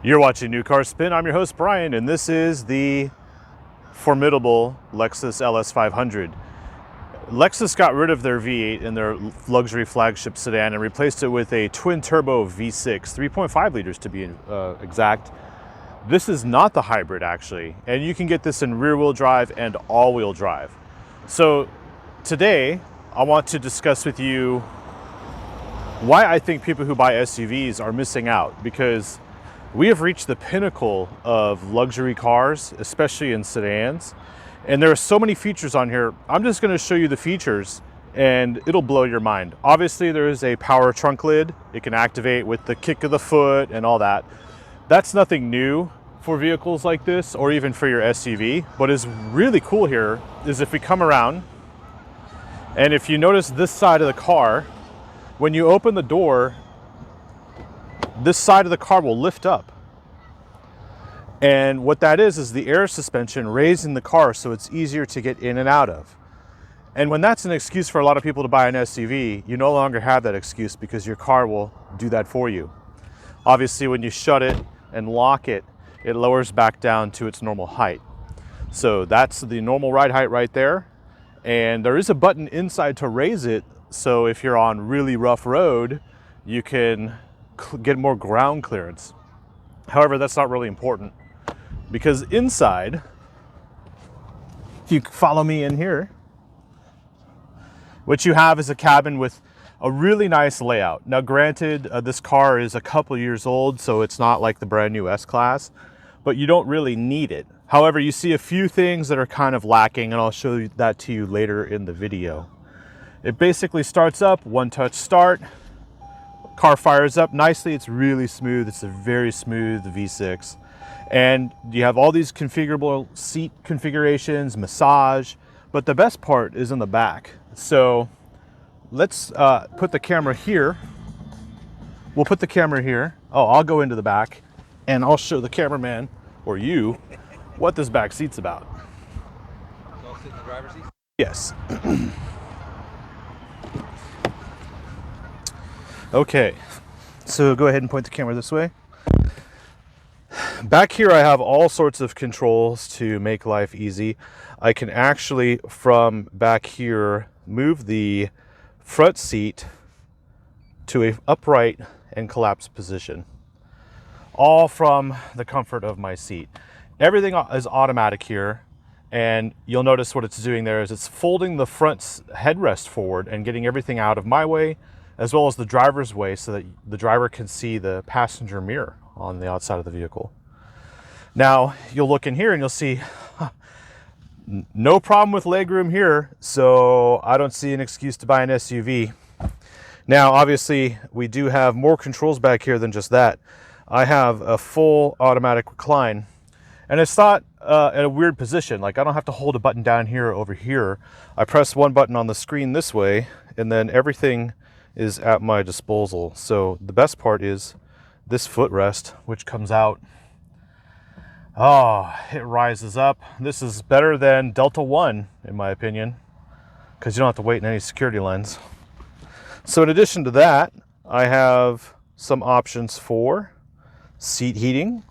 You're watching New Car Spin. I'm your host, Brian, and this is the formidable Lexus LS500. Lexus got rid of their V8 in their luxury flagship sedan and replaced it with a twin-turbo V6, 3.5 liters to be exact. This is not the hybrid, actually, and you can get this in rear-wheel drive and all-wheel drive. So today, I want to discuss with you why I think people who buy SUVs are missing out, because we have reached the pinnacle of luxury cars, especially in sedans. And there are so many features on here. I'm just gonna show you the features and it'll blow your mind. Obviously, there is a power trunk lid. It can activate with the kick of the foot and all that. That's nothing new for vehicles like this or even for your SUV. What is really cool here is if we come around and if you notice this side of the car, when you open the door, this side of the car will lift up. And what that is the air suspension raising the car so it's easier to get in and out of. And when that's an excuse for a lot of people to buy an SUV, you no longer have that excuse because your car will do that for you. Obviously, when you shut it and lock it, it lowers back down to its normal height. So that's the normal ride height right there. And there is a button inside to raise it. So if you're on really rough road, you can get more ground clearance. However, that's not really important because inside, if you follow me in here, what you have is a cabin with a really nice layout. Now granted, this car is a couple years old, so it's not like the brand new S-Class, but you don't really need it. However, you see a few things that are kind of lacking, and I'll show you that to you later in the video. It basically starts up, one-touch start. Car fires up nicely. It's really smooth. It's a very smooth V6. And you have all these configurable seat configurations, massage, but the best part is in the back. So let's put the camera here. We'll put the camera here. Oh, I'll go into the back and I'll show the cameraman or you what this back seat's about. So I'll sit in the driver's seat? Yes. Okay, so go ahead and point the camera this way. Back here I have all sorts of controls to make life easy. I can actually, from back here, move the front seat to a upright and collapsed position. All from the comfort of my seat. Everything is automatic here, and you'll notice what it's doing there is it's folding the front headrest forward and getting everything out of my way, as well as the driver's way so that the driver can see the passenger mirror on the outside of the vehicle. Now, you'll look in here and you'll see no problem with legroom here, so I don't see an excuse to buy an SUV. Now, obviously, we do have more controls back here than just that. I have a full automatic recline, and it's not in a weird position. Like, I don't have to hold a button down here or over here. I press one button on the screen this way, and then everything is at my disposal. So the best part is this footrest, which comes out. Oh, it rises up. This is better than Delta One, in my opinion, because you don't have to wait in any security lines. So in addition to that, I have some options for seat heating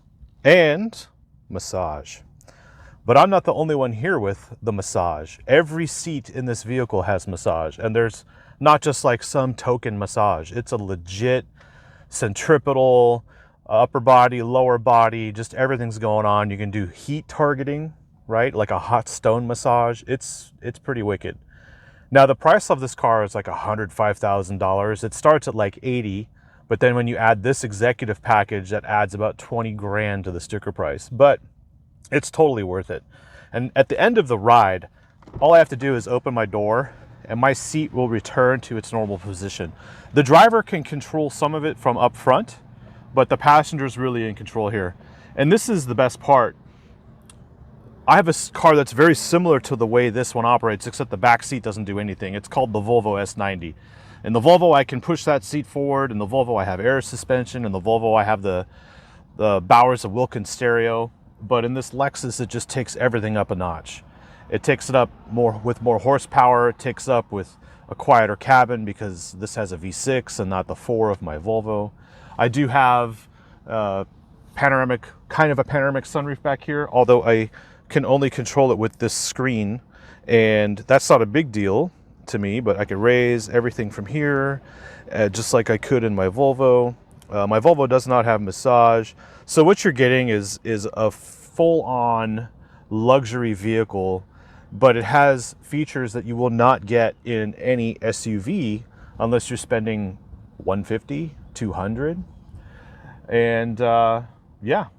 and massage. But I'm not the only one here with the massage. Every seat in this vehicle has massage, and there's not just like some token massage. It's a legit centripetal, upper body, lower body, just everything's going on. You can do heat targeting, right? Like a hot stone massage. It's pretty wicked. Now the price of this car is like $105,000. It starts at like 80, but then when you add this executive package, that adds about 20 grand to the sticker price. But it's totally worth it. And at the end of the ride, all I have to do is open my door and my seat will return to its normal position. The driver can control some of it from up front, but the passenger is really in control here. And this is the best part. I have a car that's very similar to the way this one operates, except the back seat doesn't do anything. It's called the Volvo S90. In the Volvo, I can push that seat forward. In the Volvo, I have air suspension. In the Volvo, I have the Bowers of Wilkins stereo. But in this Lexus, it just takes everything up a notch. It takes it up with more horsepower. It takes up with a quieter cabin because this has a V6 and not the 4 of my Volvo. I do have panoramic, kind of a panoramic sunroof back here, although I can only control it with this screen, and that's not a big deal to me, but I could raise everything from here, just like I could in my Volvo. My Volvo does not have massage, so what you're getting is a full-on luxury vehicle, but it has features that you will not get in any SUV unless you're spending $150, $200. And yeah,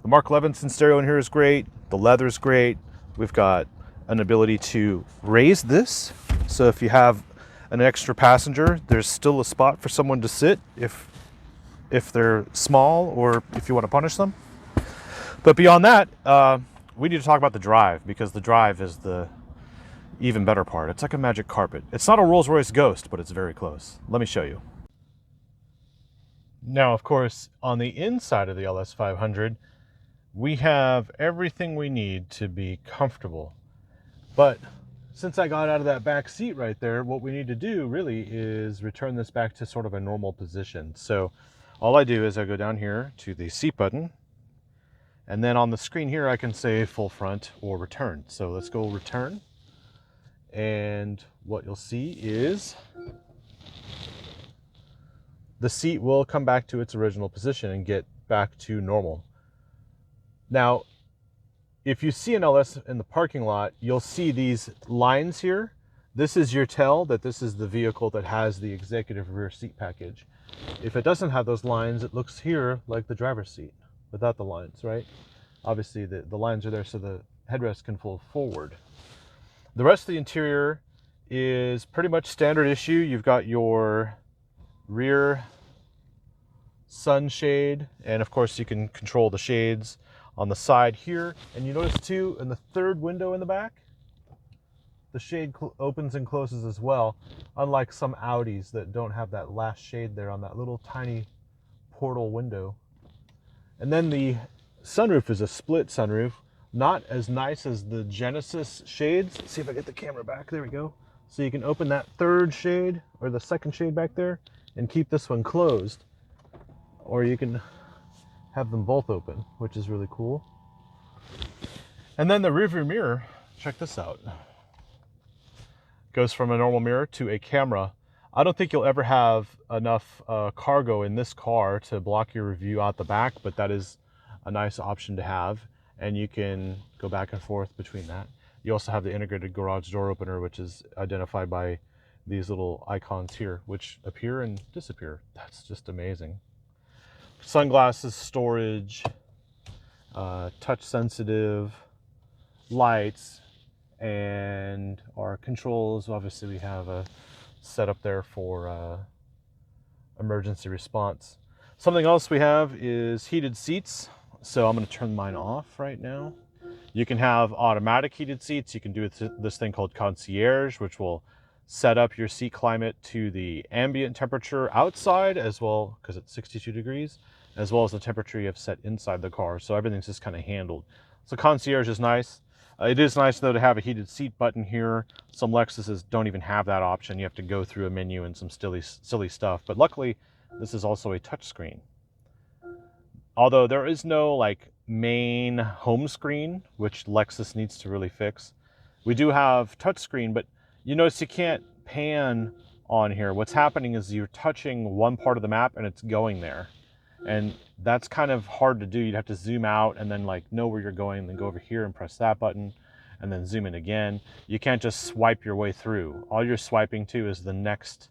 the Mark Levinson stereo in here is great. The leather's great. We've got an ability to raise this, so if you have an extra passenger, there's still a spot for someone to sit if they're small or if you want to punish them. But beyond that, we need to talk about the drive, because the drive is the even better part. It's like a magic carpet. It's not a Rolls-Royce Ghost, but it's very close. Let me show you. Now, of course, on the inside of the LS500, we have everything we need to be comfortable. But since I got out of that back seat right there, what we need to do really is return this back to sort of a normal position. So all I do is I go down here to the seat button, and then on the screen here, I can say full front or return. So let's go return. And what you'll see is the seat will come back to its original position and get back to normal. Now, if you see an LS in the parking lot, you'll see these lines here. This is your tell that this is the vehicle that has the executive rear seat package. If it doesn't have those lines, it looks here like the driver's seat without the lines, right? Obviously, the lines are there so the headrest can fold forward. The rest of the interior is pretty much standard issue. You've got your rear sunshade, and of course you can control the shades on the side here. And you notice too, in the third window in the back, the shade opens and closes as well, unlike some Audis that don't have that last shade there on that little tiny portal window. And then the sunroof is a split sunroof, not as nice as the Genesis shades. Let's see if I get the camera back. There we go. So you can open that third shade or the second shade back there and keep this one closed, or you can have them both open, which is really cool. And then the rearview mirror, check this out. Goes from a normal mirror to a camera. I don't think you'll ever have enough cargo in this car to block your view out the back, but that is a nice option to have, and you can go back and forth between that. You also have the integrated garage door opener, which is identified by these little icons here, which appear and disappear. That's just amazing. Sunglasses storage, touch sensitive lights, and our controls. Obviously we have a setup there for emergency response. Something else we have is heated seats. So I'm going to turn mine off right now. You can have automatic heated seats. You can do this thing called concierge, which will set up your seat climate to the ambient temperature outside as well, because it's 62 degrees, as well as the temperature you have set inside the car. So everything's just kind of handled. So concierge is nice. It is nice though to have a heated seat button here. Some Lexuses don't even have that option. You have to go through a menu and some silly stuff. But luckily, this is also a touch screen. Although there is no like main home screen, which Lexus needs to really fix. We do have touchscreen, but you notice you can't pan on here. What's happening is you're touching one part of the map and it's going there. And that's kind of hard to do. You'd have to zoom out and then like know where you're going, and then go over here and press that button and then zoom in again. You can't just swipe your way through. All you're swiping to is the next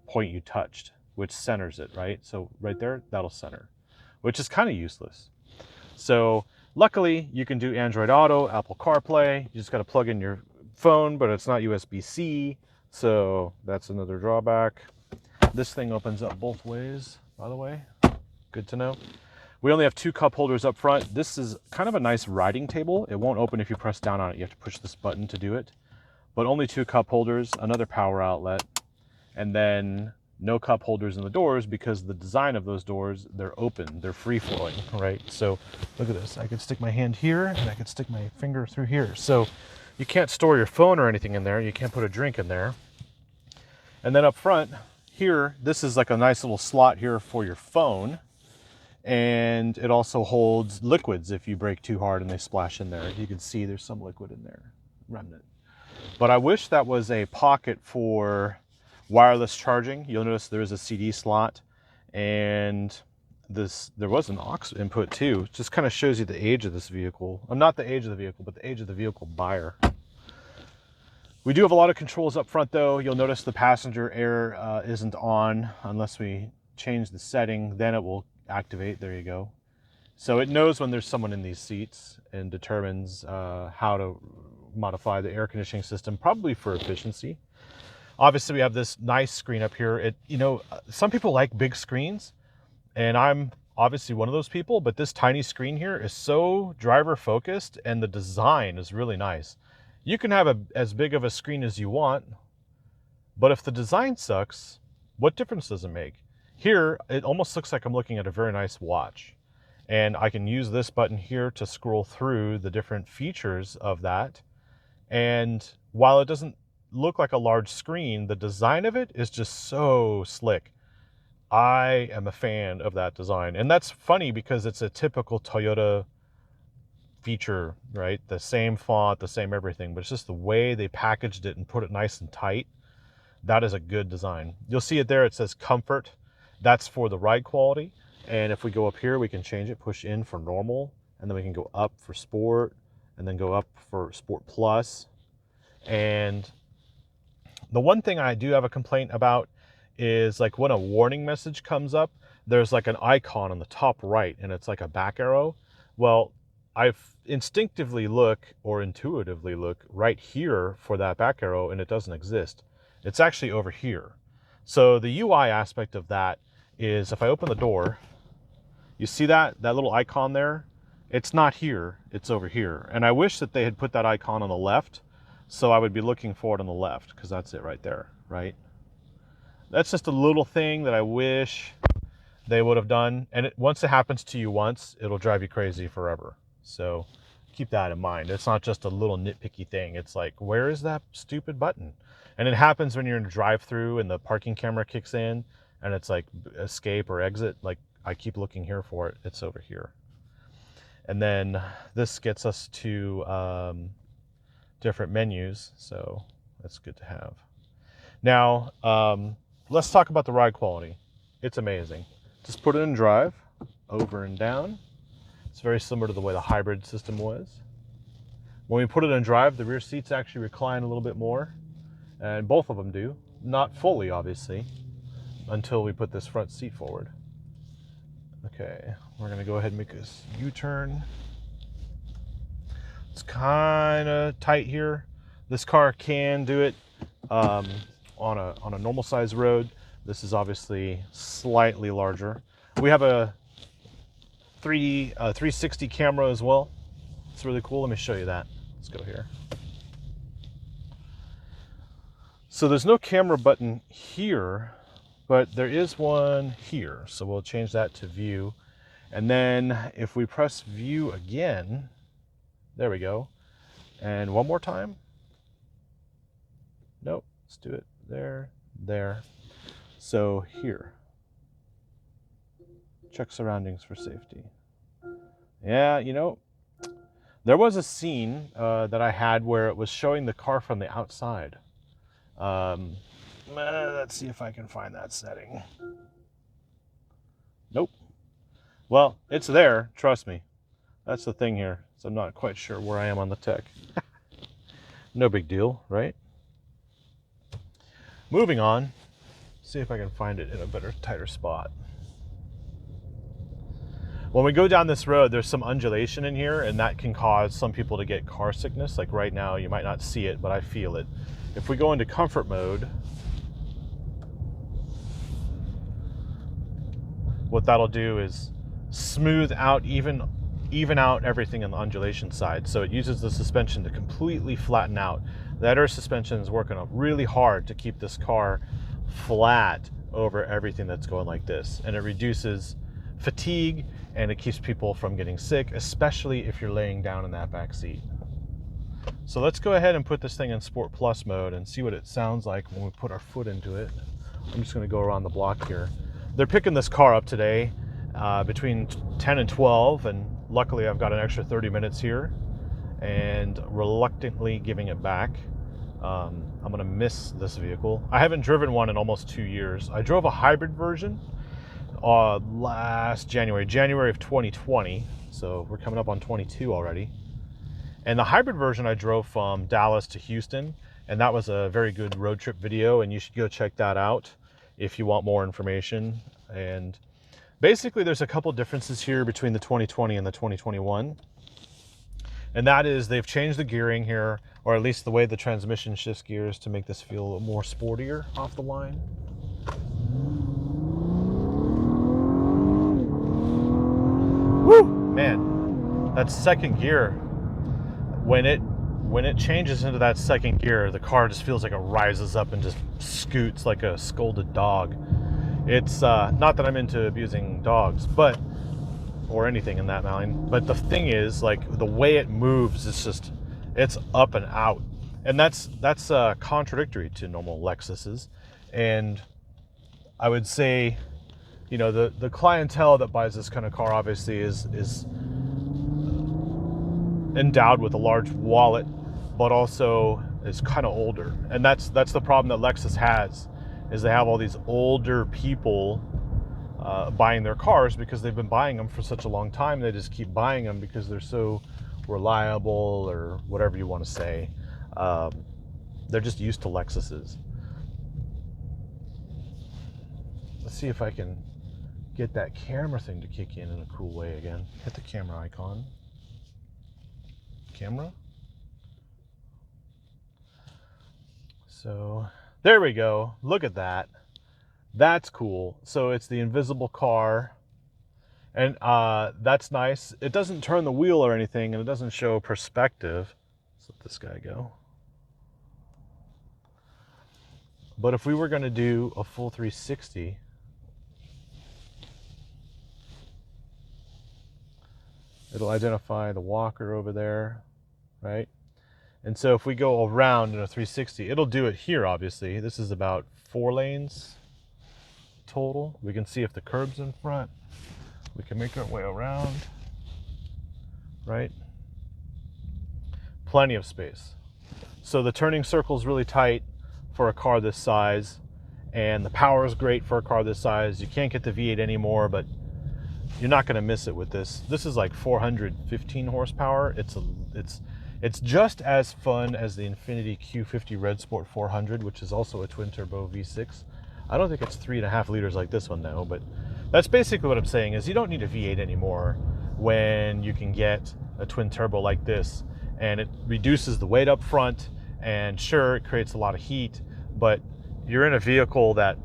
point you touched, which centers it, right? So right there, that'll center, which is kind of useless. So luckily you can do Android Auto, Apple CarPlay. You just got to plug in your phone, but it's not USB-C. So that's another drawback. This thing opens up both ways, by the way. Good to know. We only have 2 cup holders up front. This is kind of a nice writing table. It won't open if you press down on it. You have to push this button to do it. But only 2 cup holders, another power outlet, and then no cup holders in the doors because the design of those doors, they're open, they're free flowing, right? So look at this. I could stick my hand here and I could stick my finger through here. So you can't store your phone or anything in there. You can't put a drink in there. And then up front here, this is like a nice little slot here for your phone. And it also holds liquids if you brake too hard and they splash in there. You can see there's some liquid in there, remnant. But I wish that was a pocket for wireless charging. You'll notice there is a CD slot, and there was an aux input too. It just kind of shows you the age of this vehicle. Not the age of the vehicle, but the age of the vehicle buyer. We do have a lot of controls up front though. You'll notice the passenger air isn't on unless we change the setting, then it will activate. There you go. So it knows when there's someone in these seats and determines how to modify the air conditioning system, probably for efficiency. Obviously we have this nice screen up here. Some people like big screens, and I'm obviously one of those people, but this tiny screen here is so driver focused, and the design is really nice. You can have as big of a screen as you want, but if the design sucks, what difference does it make? Here, it almost looks like I'm looking at a very nice watch, and I can use this button here to scroll through the different features of that. And while it doesn't look like a large screen, the design of it is just so slick. I am a fan of that design. And that's funny because it's a typical Toyota feature, right? The same font, the same everything, but it's just the way they packaged it and put it nice and tight. That is a good design. You'll see it there. It says comfort. That's for the ride quality. And if we go up here, we can change it, push in for normal, and then we can go up for sport, and then go up for Sport Plus. And the one thing I do have a complaint about is like when a warning message comes up, there's like an icon on the top right, and it's like a back arrow. Well, I instinctively look or intuitively look right here for that back arrow, and it doesn't exist. It's actually over here. So the UI aspect of that is if I open the door, you see that little icon there? It's not here, it's over here. And I wish that they had put that icon on the left, so I would be looking for it on the left, because that's it right there, right? That's just a little thing that I wish they would have done. And once it happens to you once, it'll drive you crazy forever. So keep that in mind. It's not just a little nitpicky thing. It's like, where is that stupid button? And it happens when you're in a drive-through and the parking camera kicks in and it's like escape or exit. Like, I keep looking here for it. It's over here. And then this gets us to different menus, so that's good to have. Now, let's talk about the ride quality. It's amazing. Just put it in drive, over and down. It's very similar to the way the hybrid system was. When we put it in drive, the rear seats actually recline a little bit more, and both of them do. Not fully, obviously, until we put this front seat forward. Okay, we're gonna go ahead and make this U-turn. It's kind of tight here. This car can do it on a normal size road. This is obviously slightly larger. We have a 360 camera as well. It's really cool. Let me show you that. Let's go here. So there's no camera button here, but there is one here. So we'll change that to view. And then if we press view again, there we go. And one more time. Nope, let's do it there, there. So here. Check surroundings for safety. Yeah, you know, there was a scene that I had where it was showing the car from the outside. Let's see if I can find that setting. Nope. Well, it's there, trust me. That's the thing here. So I'm not quite sure where I am on the tech. No big deal, right? Moving on. See if I can find it in a better, tighter spot. When we go down this road, there's some undulation in here, and that can cause some people to get car sickness. Like right now, you might not see it, but I feel it. If we go into comfort mode, what that'll do is smooth out, even out everything on the undulation side. So it uses the suspension to completely flatten out. That air suspension is working really hard to keep this car flat over everything that's going like this. And it reduces fatigue, and it keeps people from getting sick, especially if you're laying down in that back seat. So let's go ahead and put this thing in Sport Plus mode and see what it sounds like when we put our foot into it. I'm just going to go around the block here. They're picking this car up today. between 10 and 12, and luckily I've got an extra 30 minutes here, and reluctantly giving it back. I'm gonna miss this vehicle. I haven't driven one in almost 2 years. I drove a hybrid version last January of 2020, so we're coming up on 22 already. And the hybrid version I drove from Dallas to Houston, and that was a very good road trip video, and you should go check that out if you want more information. And basically there's a couple differences here between the 2020 and the 2021. And that is they've changed the gearing here, or at least the way the transmission shifts gears to make this feel a little more sportier off the line. Woo! Man, that second gear, when it changes into that second gear, the car just feels like it rises up and just scoots like a scolded dog. It's not that I'm into abusing dogs, but or anything in that line, but the thing is, like, the way it moves, it's up and out, and that's contradictory to normal Lexuses. And I would say, you know, the clientele that buys this kind of car obviously is endowed with a large wallet, but also is kind of older. And that's the problem that Lexus has, is they have all these older people buying their cars because they've been buying them for such a long time. They just keep buying them because they're so reliable, or whatever you want to say. They're just used to Lexuses. Let's see if I can get that camera thing to kick in a cool way again. Hit the camera icon. Camera. So there we go. Look at that. That's cool. So it's the invisible car, and that's nice. It doesn't turn the wheel or anything, and it doesn't show perspective. Let's let this guy go. But if we were going to do a full 360, it'll identify the walker over there, right? And so if we go around in a 360, it'll do it here, obviously. This is about 4 lanes total. We can see if the curb's in front. We can make our way around, right? Plenty of space. So the turning circle is really tight for a car this size, and the power is great for a car this size. You can't get the V8 anymore, but you're not going to miss it with this. This is like 415 horsepower. It's just as fun as the Infiniti Q50 Red Sport 400, which is also a twin turbo V6. I don't think it's 3.5 liters like this one though, but that's basically what I'm saying, is you don't need a V8 anymore when you can get a twin turbo like this, and it reduces the weight up front, and sure, it creates a lot of heat, but you're in a vehicle that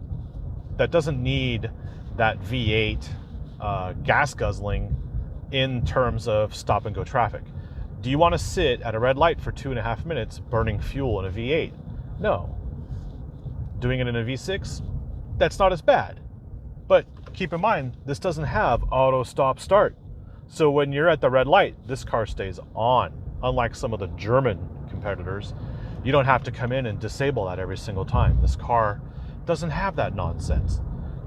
doesn't need that V8 gas guzzling in terms of stop and go traffic. Do you want to sit at a red light for 2.5 minutes burning fuel in a V8? No. Doing it in a V6? That's not as bad. But keep in mind, this doesn't have auto stop start. So when you're at the red light, this car stays on. Unlike some of the German competitors, you don't have to come in and disable that every single time. This car doesn't have that nonsense.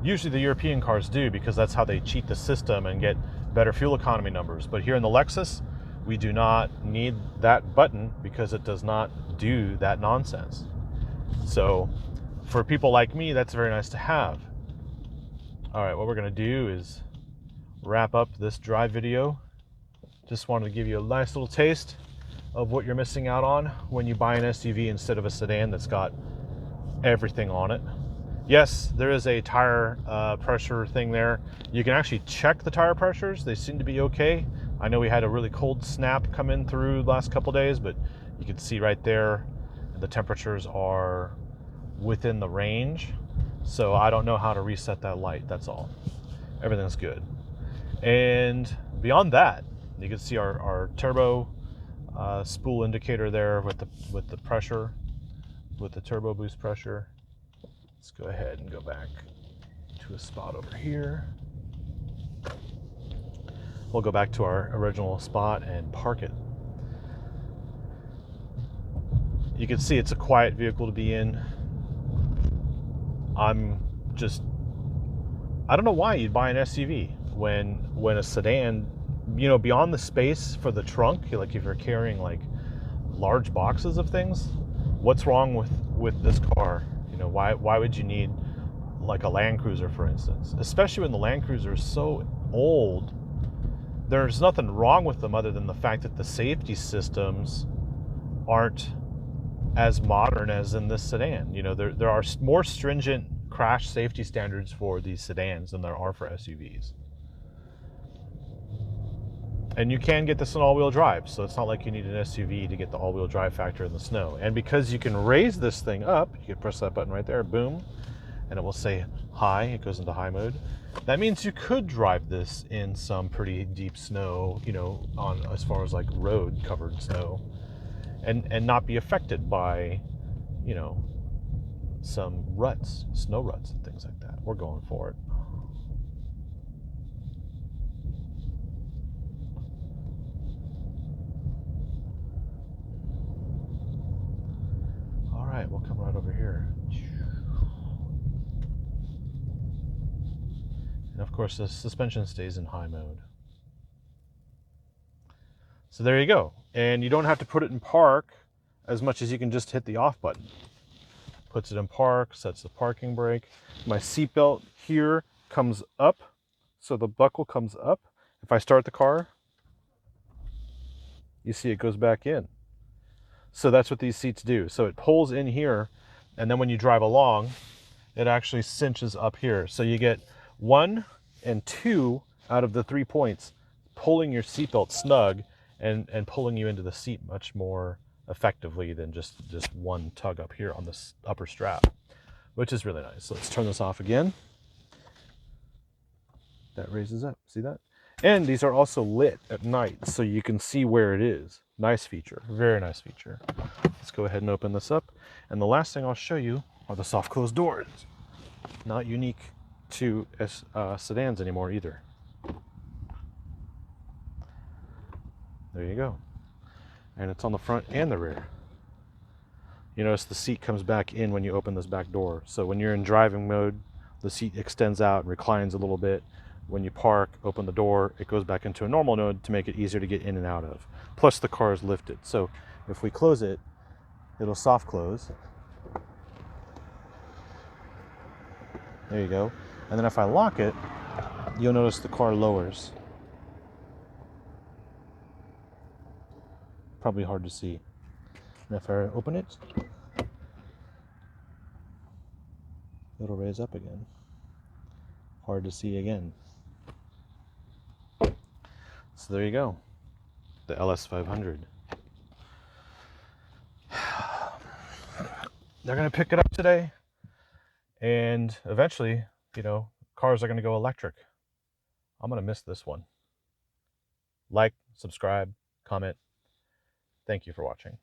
Usually the European cars do, because that's how they cheat the system and get better fuel economy numbers. But here in the Lexus, we do not need that button because it does not do that nonsense. So for people like me, that's very nice to have. All right, what we're gonna do is wrap up this drive video. Just wanted to give you a nice little taste of what you're missing out on when you buy an SUV instead of a sedan that's got everything on it. Yes, there is a tire pressure thing there. You can actually check the tire pressures. They seem to be okay. I know we had a really cold snap come in through the last couple days, but you can see right there the temperatures are within the range. So I don't know how to reset that light, that's all. Everything's good. And beyond that, you can see our turbo spool indicator there with the pressure, with the turbo boost pressure. Let's go ahead and go back to a spot over here. We'll go back to our original spot and park it. You can see it's a quiet vehicle to be in. I don't know why you'd buy an SUV. when a sedan, you know, beyond the space for the trunk, like if you're carrying like large boxes of things, what's wrong with this car? You know, why would you need like a Land Cruiser, for instance? Especially when the Land Cruiser is so old. There's nothing wrong with them other than the fact that the safety systems aren't as modern as in this sedan. You know, there are more stringent crash safety standards for these sedans than there are for SUVs. And you can get this in all-wheel drive, so it's not like you need an SUV to get the all-wheel drive factor in the snow. And because you can raise this thing up, you can press that button right there, boom, and it will say high. It goes into high mode. That means you could drive this in some pretty deep snow, you know, on as far as like road covered snow, and not be affected by, you know, some ruts, snow ruts and things like that. We're going for it. All right, we'll come right over here. And of course, the suspension stays in high mode. So there you go. And you don't have to put it in park as much as you can just hit the off button. Puts it in park, sets the parking brake. My seatbelt here comes up, so the buckle comes up. If I start the car, you see it goes back in. So that's what these seats do. So it pulls in here, and then when you drive along, it actually cinches up here. So you get 1 and 2 out of the 3 points, pulling your seatbelt snug and pulling you into the seat much more effectively than just one tug up here on this upper strap, which is really nice. So let's turn this off again. That raises up, see that? And these are also lit at night, so you can see where it is. Nice feature, very nice feature. Let's go ahead and open this up. And the last thing I'll show you are the soft closed doors. Not unique to sedans anymore either. There you go. And it's on the front and the rear. You notice the seat comes back in when you open this back door. So when you're in driving mode, the seat extends out and reclines a little bit. When you park, open the door, it goes back into a normal mode to make it easier to get in and out of. Plus the car is lifted. So if we close it, it'll soft close. There you go. And then if I lock it, you'll notice the car lowers. Probably hard to see. And if I open it, it'll raise up again. Hard to see again. So there you go, the LS500. They're gonna pick it up today, and eventually, you know, cars are gonna go electric. I'm gonna miss this one. Like, subscribe, comment. Thank you for watching.